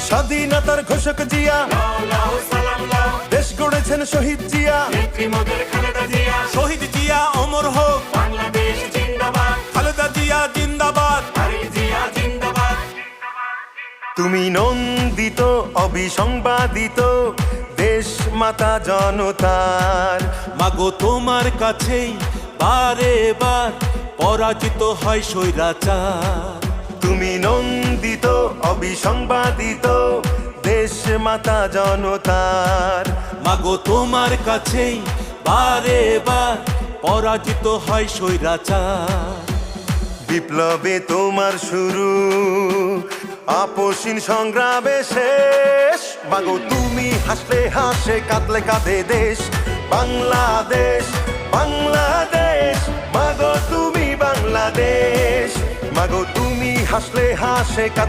স্বাধীনতার ঘোষক জিয়া, দেশ গড়েছেন শহীদ জিয়া, শহীদ জিয়া অমর হোক, খালেদা জিয়া জিন্দাবাদ। তুমি নন্দিত অবিসংবাদিত দেশ মাতা জনতার। মাগো তোমার কাছেই বারে বার পরাজিত হয় স্বৈরাচার। তুমি নন্দিত অবিসংবাদিত দেশ মাতা জনতার। মাগো তোমার কাছেই বারে বার পরাজিত হয় স্বৈরাচার। বিপ্লবে তোমার শুরু, আপসীন সংগ্রামে শেষ। মাগো তুমি হাসলে হাসে, কাঁদলে কাঁদে দেশ বাংলাদেশ, বাংলাদেশ। মাগো তুমি বাংলাদেশ, মাগো তুমি হাসলে হাসে, কাঁদলে